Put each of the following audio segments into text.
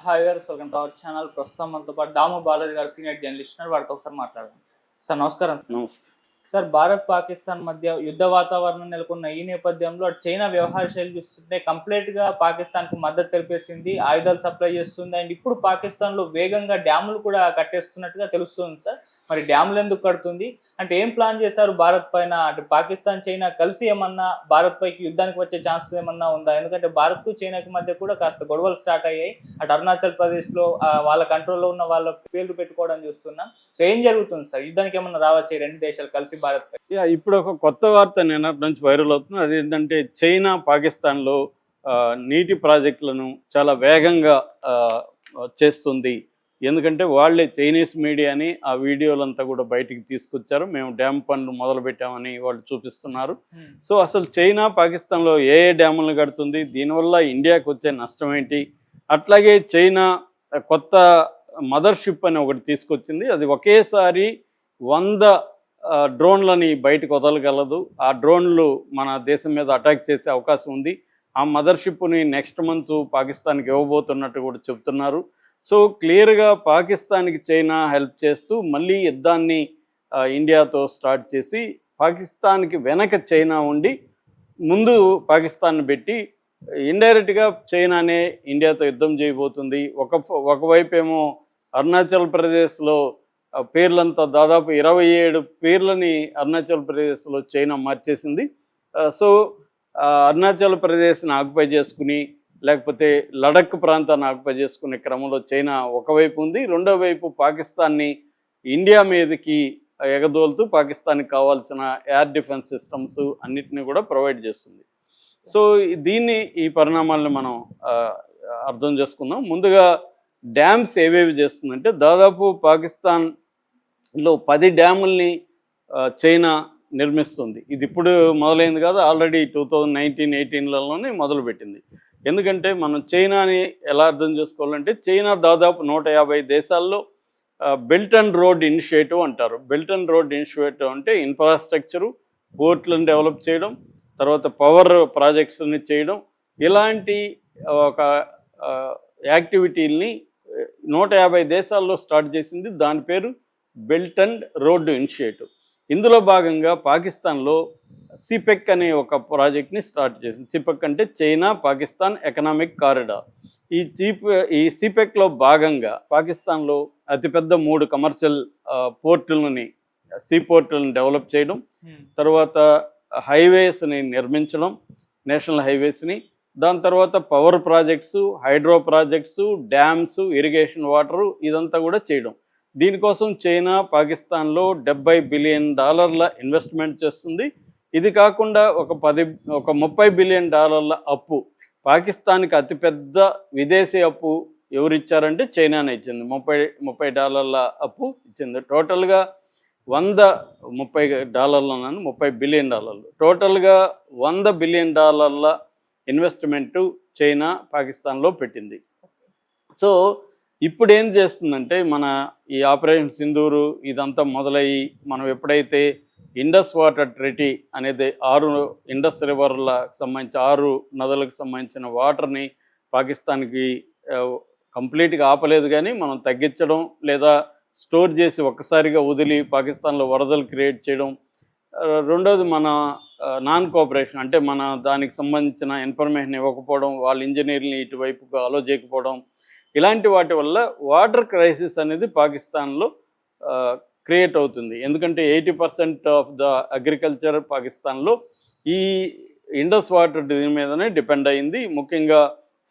Hi గారు, welcome to our channel. ప్రస్తుతం మనతో పాటు దాము బాలాజీ గారు సీనియర్ జర్నలిస్ట్ ఉన్నారు. వారితో ఒకసారి మాట్లాడదాం. సార్ నమస్కారం. నమస్తే. సార్, భారత్ పాకిస్తాన్ మధ్య యుద్ధ వాతావరణం నెలకొన్న ఈ నేపథ్యంలో చైనా వ్యవహార శైలి చూస్తుంటే కంప్లీట్ గా పాకిస్తాన్ కు మద్దతు తెలిపేసింది, ఆయుధాలు సప్లై చేస్తుంది. అండ్ ఇప్పుడు పాకిస్తాన్ లో వేగంగా డ్యాములు కూడా కట్టేస్తున్నట్టుగా తెలుస్తుంది. సార్, మరి డ్యాములు ఎందుకు కడుతుంది అంటే ఏం ప్లాన్ చేశారు భారత్ పైన? అంటే పాకిస్తాన్ చైనా కలిసి ఏమన్నా భారత్ పైకి యుద్ధానికి వచ్చే ఛాన్సెస్ ఏమన్నా ఉందా? ఎందుకంటే భారత్ కు చైనాకి మధ్య కూడా కాస్త గొడవలు స్టార్ట్ అయ్యాయి. అటు అరుణాచల్ ప్రదేశ్ లో వాళ్ళ కంట్రోల్లో ఉన్న వాళ్ళ పేర్లు పెట్టుకోవడం చూస్తున్నాం. సో ఏం జరుగుతుంది సార్? యుద్ధానికి ఏమన్నా రావచ్చు ఈ రెండు దేశాలు కలిసి భారత్ పై? ఇప్పుడు ఒక కొత్త వార్త నిన్నటి నుంచి వైరల్ అవుతుంది. అదేంటంటే చైనా పాకిస్తాన్లో నీటి ప్రాజెక్టులను చాలా వేగంగా చేస్తుంది. ఎందుకంటే వాళ్ళే చైనీస్ మీడియాని ఆ వీడియోలంతా కూడా బయటికి తీసుకొచ్చారు. మేము డ్యామ్ పనులు మొదలు పెట్టామని వాళ్ళు చూపిస్తున్నారు. సో అసలు చైనా పాకిస్తాన్లో ఏ డ్యాములను కడుతుంది, దీనివల్ల ఇండియాకి వచ్చే నష్టం ఏంటి? అట్లాగే చైనా కొత్త మదర్షిప్ అని ఒకటి తీసుకొచ్చింది. అది ఒకేసారి 100 డ్రోన్లని బయటకు వదలగలదు. ఆ డ్రోన్లు మన దేశం మీద అటాక్ చేసే అవకాశం ఉంది. ఆ మదర్షిప్ని నెక్స్ట్ మంత్ పాకిస్తాన్కి ఇవ్వబోతున్నట్టు కూడా చెప్తున్నారు. సో క్లియర్గా పాకిస్తాన్కి చైనా హెల్ప్ చేస్తూ మళ్ళీ యుద్ధాన్ని ఇండియాతో స్టార్ట్ చేసి పాకిస్తాన్కి వెనక చైనా ఉండి ముందు పాకిస్తాన్ని పెట్టి ఇండైరెక్ట్గా చైనానే ఇండియాతో యుద్ధం చేయబోతుంది. ఒకవైపు ఏమో అరుణాచల్ ప్రదేశ్లో పేర్లంతా దాదాపు 27 పేర్లని అరుణాచల్ ప్రదేశ్లో చైనా మార్చేసింది. సో అరుణాచల్ ప్రదేశ్ని ఆక్యుపై చేసుకుని లేకపోతే లడక్ ప్రాంతాన్ని ఆక్యుపై చేసుకునే క్రమంలో చైనా ఒకవైపు ఉంది. రెండో వైపు పాకిస్తాన్ని ఇండియా మీదకి ఎగదోలుతూ పాకిస్తాన్కి కావాల్సిన ఎయిర్ డిఫెన్స్ సిస్టమ్స్ అన్నిటిని కూడా ప్రొవైడ్ చేస్తుంది. సో ఈ పరిణామాలను మనం అర్థం చేసుకుందాం. ముందుగా డ్యామ్స్ ఏవేవి చేస్తుందంటే దాదాపు పాకిస్తాన్లో 10 డ్యాముల్ని చైనా నిర్మిస్తుంది. ఇది ఇప్పుడు మొదలైంది కాదు, ఆల్రెడీ 2019-18లోనే మొదలుపెట్టింది. ఎందుకంటే మనం చైనాని ఎలా అర్థం చేసుకోవాలంటే చైనా దాదాపు 150 దేశాల్లో బెల్ట్ అండ్ రోడ్ ఇనిషియేటివ్ అంటారు. బెల్ట్ అండ్ రోడ్ ఇనిషియేటివ్ అంటే ఇన్ఫ్రాస్ట్రక్చరు, పోర్ట్లను డెవలప్ చేయడం, తర్వాత పవర్ ప్రాజెక్ట్స్ని చేయడం, ఇలాంటి ఒక యాక్టివిటీల్ని 150 దేశాల్లో స్టార్ట్ చేసింది. దాని పేరు బెల్ట్ అండ్ రోడ్ ఇనిషియేటివ్. ఇందులో భాగంగా పాకిస్తాన్లో సిపెక్ అనే ఒక ప్రాజెక్ట్ని స్టార్ట్ చేసింది. సిపెక్ అంటే చైనా పాకిస్తాన్ ఎకనామిక్ కారిడార్. ఈ సిపెక్లో భాగంగా పాకిస్తాన్లో అతిపెద్ద 3 కమర్షియల్ పోర్టులని, సీ పోర్టులను డెవలప్ చేయడం, తర్వాత హైవేస్ని నిర్మించడం, నేషనల్ హైవేస్ని, దాని తర్వాత power projects, hydro projects, dams, irrigation water, ఇదంతా కూడా చేయడం. దీనికోసం చైనా పాకిస్తాన్లో $70 బిలియన్ ఇన్వెస్ట్మెంట్ చేస్తుంది. ఇది కాకుండా ఒక $30 బిలియన్ అప్పు, పాకిస్తాన్కి అతిపెద్ద విదేశీ అప్పు ఎవరిచ్చారంటే చైనానే ఇచ్చింది. $30 అప్పు ఇచ్చింది. టోటల్గా $30 బిలియన్, టోటల్గా $100 బిలియన్ ఇన్వెస్ట్మెంటు చైనా పాకిస్తాన్లో పెట్టింది. సో ఇప్పుడు ఏం చేస్తుందంటే మన ఈ ఆపరేషన్ సింధూరు ఇదంతా మొదలయ్యి మనం ఎప్పుడైతే ఇండస్ వాటర్ ట్రీటీ అనేది 6 ఇండస్ రివర్లకు సంబంధించి 6 నదులకు సంబంధించిన వాటర్ని పాకిస్తాన్కి కంప్లీట్గా ఆపలేదు, కానీ మనం తగ్గించడం లేదా స్టోర్ చేసి ఒక్కసారిగా వదిలి పాకిస్తాన్లో వరదలు క్రియేట్ చేయడం. రెండోది మన నాన్ కోఆపరేషన్, అంటే మన దానికి సంబంధించిన ఇన్ఫర్మేషన్ ఇవ్వకపోవడం, వాళ్ళ ఇంజనీర్ని ఇటువైపుగా అలో చేయకపోవడం, ఇలాంటి వాటి వల్ల వాటర్ క్రైసిస్ అనేది పాకిస్తాన్లో క్రియేట్ అవుతుంది. ఎందుకంటే 80% ఆఫ్ ద అగ్రికల్చర్ పాకిస్తాన్లో ఈ ఇండస్ వాటర్ దీని మీదనే డిపెండ్ అయింది. ముఖ్యంగా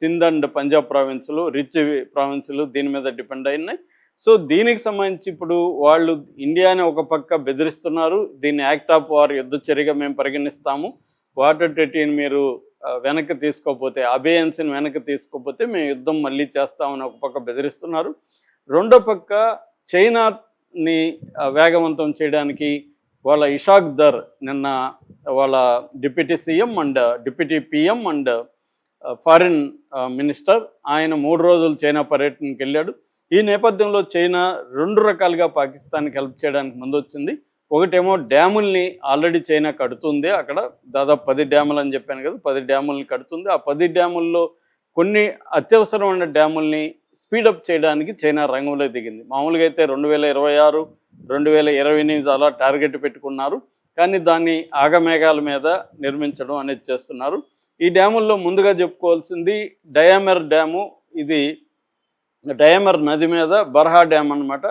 సింధ్ అండ్ పంజాబ్ ప్రావిన్సులు, రిచ్ ప్రావిన్సులు దీని మీద డిపెండ్ అయినాయి. సో దీనికి సంబంధించి ఇప్పుడు వాళ్ళు ఇండియాని ఒక పక్క బెదిరిస్తున్నారు. దీన్ని యాక్ట్ ఆఫ్ వార్, యుద్ధ చర్యగా మేము పరిగణిస్తాము, వాటర్ ట్రీటీని మీరు వెనక్కి తీసుకోకపోతే, అబేయన్స్ని వెనక్కి తీసుకోకపోతే మేము యుద్ధం మళ్ళీ చేస్తామని ఒక పక్క బెదిరిస్తున్నారు. రెండో పక్క చైనాని వేగవంతం చేయడానికి వాళ్ళ ఇషాక్ దర్ నిన్న వాళ్ళ deputy CM and deputy PM and foreign minister ఆయన 3 రోజులు చైనా పర్యటనకి వెళ్ళాడు. ఈ నేపథ్యంలో చైనా 2 రకాలుగా పాకిస్తాన్కి హెల్ప్ చేయడానికి ముందొచ్చింది. ఒకటేమో డ్యాముల్ని ఆల్రెడీ చైనా కడుతుంది. అక్కడ దాదాపు 10 డ్యాములు అని చెప్పాను కదా, 10 డ్యాముల్ని కడుతుంది. ఆ 10 డ్యాముల్లో కొన్ని అత్యవసరమైన డ్యాముల్ని స్పీడప్ చేయడానికి చైనా రంగంలో దిగింది. మామూలుగా అయితే 2026, 2028 అలా టార్గెట్ పెట్టుకున్నారు. కానీ దాన్ని ఆగమేఘాల మీద నిర్మించడం అనేది చేస్తున్నారు. ఈ డ్యాముల్లో ముందుగా చెప్పుకోవాల్సింది డయామర్ డ్యాము. ఇది డయామర్ నది మీద బర్హా డ్యామ్ అన్నమాట.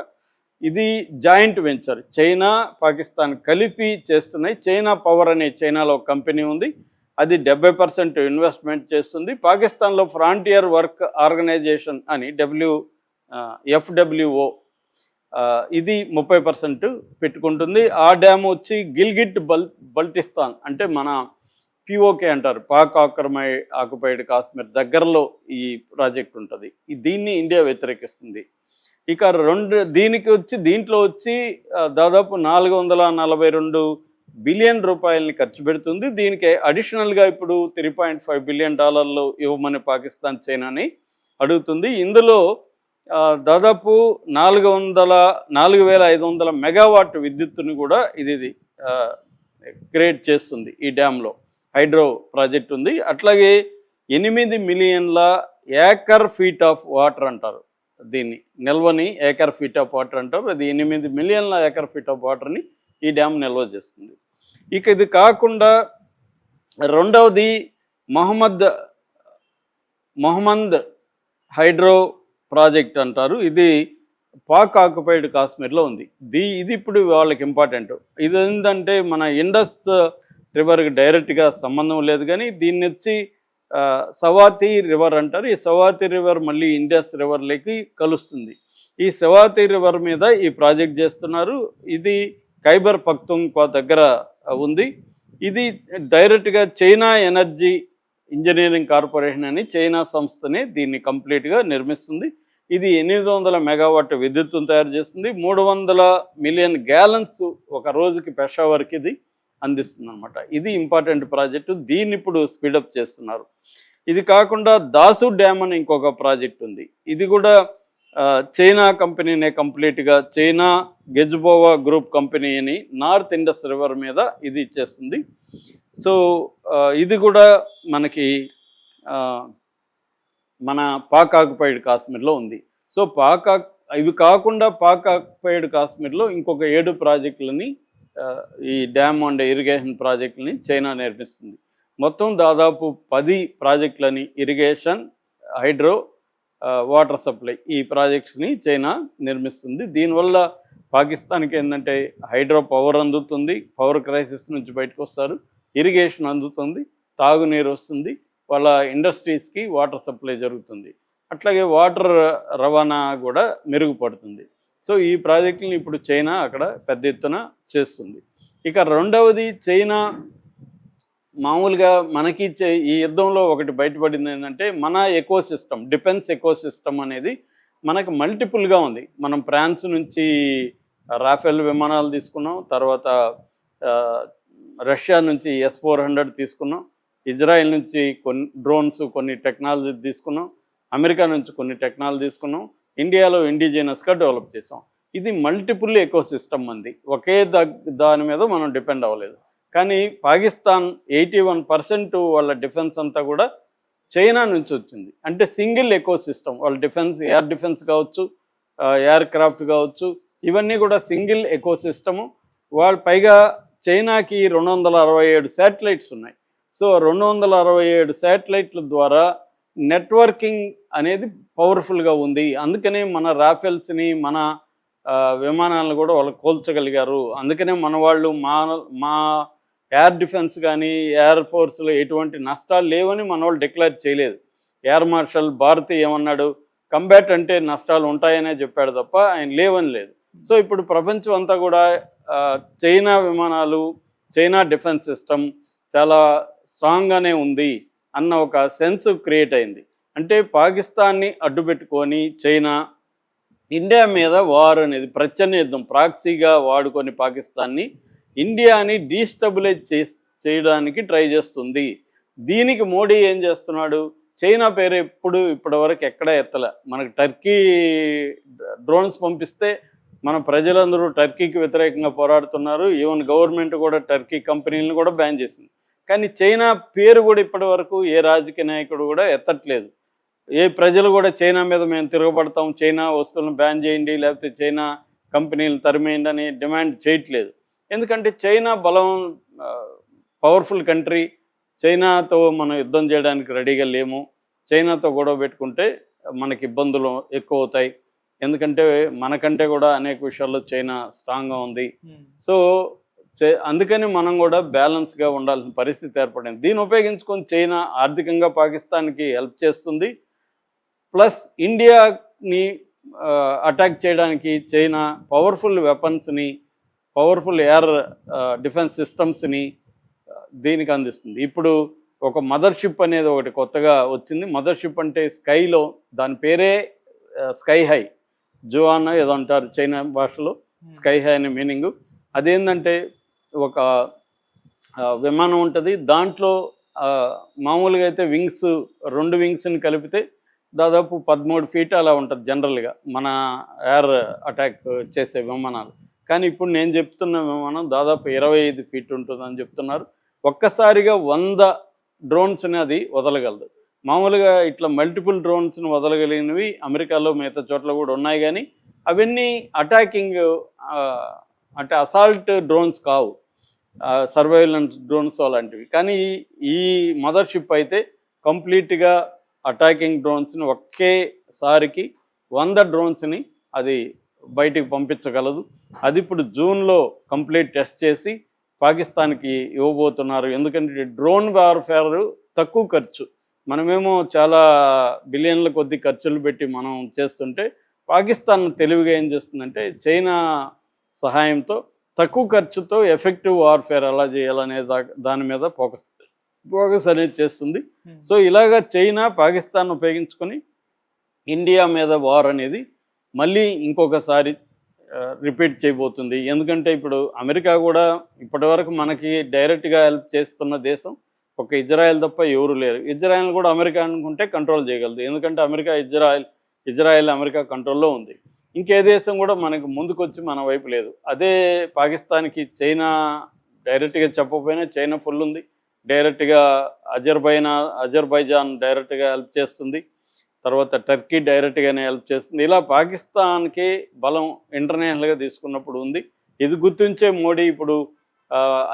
ఇది జాయింట్ వెంచర్, చైనా పాకిస్తాన్ కలిపి చేస్తున్నాయి. చైనా పవర్ అనే చైనాలో ఒక కంపెనీ ఉంది, అది 70% ఇన్వెస్ట్మెంట్ చేస్తుంది. పాకిస్తాన్లో ఫ్రాంటియర్ వర్క్ ఆర్గనైజేషన్ అని FWO ఇది 30% పెట్టుకుంటుంది. ఆ డ్యామ్ వచ్చి గిల్గిట్ బల్టిస్తాన్ అంటే మన POK అంటారు, పాక్ ఆక్యుపైడ్ కాశ్మీర్ దగ్గరలో ఈ ప్రాజెక్ట్ ఉంటుంది. దీన్ని ఇండియా వ్యతిరేకిస్తుంది. ఇక దీంట్లో వచ్చి దాదాపు 442 బిలియన్ రూపాయలని ఖర్చు పెడుతుంది. దీనికి అడిషనల్గా ఇప్పుడు $3.5 బిలియన్ ఇవ్వమని పాకిస్తాన్ చైనాని అడుగుతుంది. ఇందులో దాదాపు 4,500 మెగావాట్ విద్యుత్తుని కూడా ఇది క్రియేట్ చేస్తుంది. ఈ డ్యాంలో హైడ్రో ప్రాజెక్ట్ ఉంది. అట్లాగే 8 మిలియన్ల ఏకర్ ఫీట్ ఆఫ్ వాటర్ అంటారు దీన్ని, నిల్వని ఏకర్ ఫీట్ ఆఫ్ వాటర్ అంటారు. అది 8 మిలియన్ల ఏకర్ ఫీట్ ఆఫ్ వాటర్ని ఈ డ్యామ్ నిల్వ చేస్తుంది. ఇక ఇది కాకుండా రెండవది మొహమ్మద్ హైడ్రో ప్రాజెక్ట్ అంటారు. ఇది పాక్ ఆక్యుపైడ్ కాశ్మీర్లో ఉంది. ఇది ఇప్పుడు వాళ్ళకి ఇంపార్టెంట్. ఇది ఏంటంటే మన ఇండస్ రివర్కి డైరెక్ట్గా సంబంధం లేదు, కానీ దీన్ని వచ్చి సవాతి రివర్ అంటారు. ఈ సవాతి రివర్ మళ్ళీ ఇండస్ రివర్లోకి కలుస్తుంది. ఈ సవాతి రివర్ మీద ఈ ప్రాజెక్ట్ చేస్తున్నారు. ఇది ఖైబర్ పఖ్తూన్ఖ్వా దగ్గర ఉంది. ఇది డైరెక్ట్గా చైనా ఎనర్జీ ఇంజనీరింగ్ కార్పొరేషన్ అని చైనా సంస్థనే దీన్ని కంప్లీట్గా నిర్మిస్తుంది. ఇది 800 మెగావాట్ విద్యుత్తును తయారు చేస్తుంది. 300 మిలియన్ గ్యాలన్స్ ఒక రోజుకి పెషావర్కి ఇది అందిస్తుంది అనమాట. ఇది ఇంపార్టెంట్ ప్రాజెక్టు. దీన్ని ఇప్పుడు స్పీడప్ చేస్తున్నారు. ఇది కాకుండా దాసు డ్యామ్ అని ఇంకొక ప్రాజెక్ట్ ఉంది. ఇది కూడా చైనా కంపెనీనే కంప్లీట్గా, చైనా గెజ్బోవా గ్రూప్ కంపెనీ అని నార్త్ ఇండస్ రివర్ మీద ఇది ఇచ్చేస్తుంది. సో ఇది కూడా మనకి మన పాక్ ఆక్యుపైడ్ కాశ్మీర్లో ఉంది. సో ఇవి కాకుండా పాక్ ఆక్యుపైడ్ కాశ్మీర్లో ఇంకొక 7 ప్రాజెక్టులని ఈ డ్యామ్ అండ్ ఇరిగేషన్ ప్రాజెక్టులని చైనా నిర్మిస్తుంది. మొత్తం దాదాపు 10 ప్రాజెక్టులని ఇరిగేషన్, హైడ్రో, వాటర్ సప్లై ఈ ప్రాజెక్ట్స్ని చైనా నిర్మిస్తుంది. దీనివల్ల పాకిస్తాన్కి ఏంటంటే హైడ్రో పవర్ అందుతుంది, పవర్ క్రైసిస్ నుంచి బయటకు వస్తారు, ఇరిగేషన్ అందుతుంది, తాగునీరు వస్తుంది, వాళ్ళ ఇండస్ట్రీస్కి వాటర్ సప్లై జరుగుతుంది, అట్లాగే వాటర్ రవాణా కూడా మెరుగుపడుతుంది. సో ఈ ప్రాజెక్టులను ఇప్పుడు చైనా అక్కడ పెద్ద ఎత్తున చేస్తుంది. ఇక రెండవది, చైనా మామూలుగా మనకి ఈ యుద్ధంలో ఒకటి బయటపడింది ఏంటంటే మన ఎకోసిస్టమ్, డిఫెన్స్ ఎకోసిస్టమ్ అనేది మనకు మల్టిపుల్గా ఉంది. మనం ఫ్రాన్స్ నుంచి రాఫెల్ విమానాలు తీసుకున్నాం, తర్వాత రష్యా నుంచి S-400 తీసుకున్నాం, ఇజ్రాయెల్ నుంచి కొన్ని డ్రోన్స్, కొన్ని టెక్నాలజీ తీసుకున్నాం, అమెరికా నుంచి కొన్ని టెక్నాలజీ తీసుకున్నాం, ఇండియాలో ఇండిజినస్గా డెవలప్ చేసాం. ఇది మల్టిపుల్ ఎకోసిస్టమ్ అంది, ఒకే దాని మీద మనం డిపెండ్ అవ్వలేదు. కానీ పాకిస్తాన్ 81% వాళ్ళ డిఫెన్స్ అంతా కూడా చైనా నుంచి వచ్చింది. అంటే సింగిల్ ఎకోసిస్టమ్, వాళ్ళ డిఫెన్స్, ఎయిర్ డిఫెన్స్ కావచ్చు, ఎయిర్ క్రాఫ్ట్ కావచ్చు, ఇవన్నీ కూడా సింగిల్ ఎకోసిస్టము. వాళ్ళు పైగా చైనాకి 267 శాటిలైట్స్ ఉన్నాయి. సో 267 శాటిలైట్ల ద్వారా నెట్వర్కింగ్ అనేది పవర్ఫుల్గా ఉంది. అందుకనే మన రాఫెల్స్ని, మన విమానాలను కూడా వాళ్ళు కోల్చగలిగారు. అందుకనే మన వాళ్ళు మా ఎయిర్ డిఫెన్స్ కానీ ఎయిర్ ఫోర్స్లో ఎటువంటి నష్టాలు లేవని మన వాళ్ళు డిక్లేర్ చేయలేదు. ఎయిర్ మార్షల్ భారతి ఏమన్నాడు, కంబాట్ అంటే నష్టాలు ఉంటాయనే చెప్పాడు తప్ప ఆయన లేవని లేదు. సో ఇప్పుడు ప్రపంచం అంతా కూడా చైనా విమానాలు, చైనా డిఫెన్స్ సిస్టమ్ చాలా స్ట్రాంగ్గానే ఉంది అన్న ఒక సెన్స్ క్రియేట్ అయింది. అంటే పాకిస్తాన్ని అడ్డుపెట్టుకొని చైనా ఇండియా మీద వార్ అనేది ప్రచ్ఛన్న యుద్ధం ప్రాక్సీగా వాడుకొని పాకిస్తాన్ని, ఇండియాని డీస్టెబిలైజ్ చేయడానికి ట్రై చేస్తుంది. దీనికి మోడీ ఏం చేస్తున్నాడు, చైనా పేరు ఇప్పటివరకు ఎక్కడా ఎత్తలే. మనకు టర్కీ డ్రోన్స్ పంపిస్తే మన ప్రజలందరూ టర్కీకి వ్యతిరేకంగా పోరాడుతున్నారు. ఈవెన్ గవర్నమెంట్ కూడా టర్కీ కంపెనీలను కూడా బ్యాన్ చేసింది. కానీ చైనా పేరు కూడా ఇప్పటి వరకు ఏ రాజకీయ నాయకుడు కూడా ఎత్తట్లేదు. ఏ ప్రజలు కూడా చైనా మీద మేము తిరగబడతాం, చైనా వస్తువులను బ్యాన్ చేయండి, లేకపోతే చైనా కంపెనీలు తరిమేయండి అని డిమాండ్ చేయట్లేదు. ఎందుకంటే చైనా బలం పవర్ఫుల్ కంట్రీ. చైనాతో మనం యుద్ధం చేయడానికి రెడీగా లేము. చైనాతో గొడవ పెట్టుకుంటే మనకి ఇబ్బందులు ఎక్కువ అవుతాయి. ఎందుకంటే మనకంటే కూడా అనేక విషయాల్లో చైనా స్ట్రాంగ్గా ఉంది. సో అందుకని మనం కూడా బ్యాలెన్స్గా ఉండాల్సిన పరిస్థితి ఏర్పడింది. దీన్ని ఉపయోగించుకొని చైనా ఆర్థికంగా పాకిస్తాన్కి హెల్ప్ చేస్తుంది. ప్లస్ ఇండియాని అటాక్ చేయడానికి చైనా పవర్ఫుల్ వెపన్స్ని, పవర్ఫుల్ ఎయిర్ డిఫెన్స్ సిస్టమ్స్ని దీనికి అందిస్తుంది. ఇప్పుడు ఒక మదర్షిప్ అనేది ఒకటి కొత్తగా వచ్చింది. మదర్షిప్ అంటే స్కైలో, దాని పేరే స్కై హై, జువాన్ ఏదో అంటారు చైనా భాషలో, స్కై హై అనే మీనింగు. అదేంటంటే ఒక విమానం ఉంటుంది, దాంట్లో మామూలుగా అయితే వింగ్స్ 2 వింగ్స్ని కలిపితే దాదాపు 13 ఫీట్ అలా ఉంటుంది జనరల్గా మన ఎయిర్ అటాక్ చేసే విమానాలు. కానీ ఇప్పుడు నేను చెప్తున్న విమానం దాదాపు 25 ఫీట్ ఉంటుందని చెప్తున్నారు. ఒక్కసారిగా 100 డ్రోన్స్ని అది వదలగలదు. మామూలుగా ఇట్లా మల్టిపుల్ డ్రోన్స్ని వదలగలిగినవి అమెరికాలో మిగతా చోట్ల కూడా ఉన్నాయి, కానీ అవన్నీ అటాకింగ్ అంటే అసాల్ట్ డ్రోన్స్ కావు, సర్వైలెన్స్ డ్రోన్స్ అలాంటివి. కానీ ఈ మదర్షిప్ అయితే కంప్లీట్గా అటాకింగ్ డ్రోన్స్ని ఒకేసారికి 100 డ్రోన్స్ని అది బయటికి పంపించగలదు. అది ఇప్పుడు జూన్లో కంప్లీట్ టెస్ట్ చేసి పాకిస్తాన్కి ఇవ్వబోతున్నారు. ఎందుకంటే డ్రోన్ వార్ఫేర్ తక్కువ ఖర్చు, మనమేమో చాలా బిలియన్ల కొద్ది ఖర్చులు పెట్టి మనం చేస్తుంటే, పాకిస్తాన్ తెలివిగా ఏం చేస్తుందంటే చైనా సహాయంతో తక్కువ ఖర్చుతో ఎఫెక్టివ్ వార్ఫేర్ ఎలా చేయాలనే దాని మీద ఫోకస్ అనేది చేస్తుంది. సో ఇలాగా చైనా పాకిస్తాన్ ఉపయోగించుకొని ఇండియా మీద వార్ అనేది మళ్ళీ ఇంకొకసారి రిపీట్ చేయబోతుంది. ఎందుకంటే ఇప్పుడు అమెరికా కూడా ఇప్పటివరకు మనకి డైరెక్ట్గా హెల్ప్ చేస్తున్న దేశం ఒక ఇజ్రాయెల్ తప్ప ఎవరు లేరు. ఇజ్రాయెల్ కూడా అమెరికా అనుకుంటే కంట్రోల్ చేయగలదు. ఎందుకంటే ఇజ్రాయెల్ అమెరికా కంట్రోల్లో ఉంది. ఇంకే దేశం కూడా మనకు ముందుకొచ్చి మన వైపు లేదు. అదే పాకిస్తాన్కి చైనా డైరెక్ట్గా చెప్పకపోయినా చైనా ఫుల్ ఉంది. డైరెక్ట్గా అజర్బైజాన్ డైరెక్ట్గా హెల్ప్ చేస్తుంది. తర్వాత టర్కీ డైరెక్ట్గానే హెల్ప్ చేస్తుంది. ఇలా పాకిస్తాన్కి బలం ఇంటర్నేషనల్గా తీసుకున్నప్పుడు ఉంది. ఇది గుర్తించే మోడీ ఇప్పుడు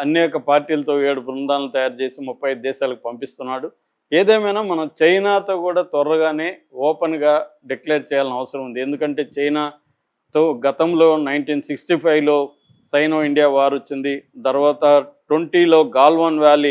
అనేక పార్టీలతో 7 బృందాలను తయారు చేసి 35 దేశాలకు పంపిస్తున్నాడు. ఏదేమైనా మనం చైనాతో కూడా త్వరగానే ఓపెన్గా డిక్లేర్ చేయాల్సిన అవసరం ఉంది. ఎందుకంటే చైనాతో గతంలో 1965లో సైనో ఇండియా వార్ వచ్చింది. తర్వాత 20లో గాల్వాన్ వ్యాలీ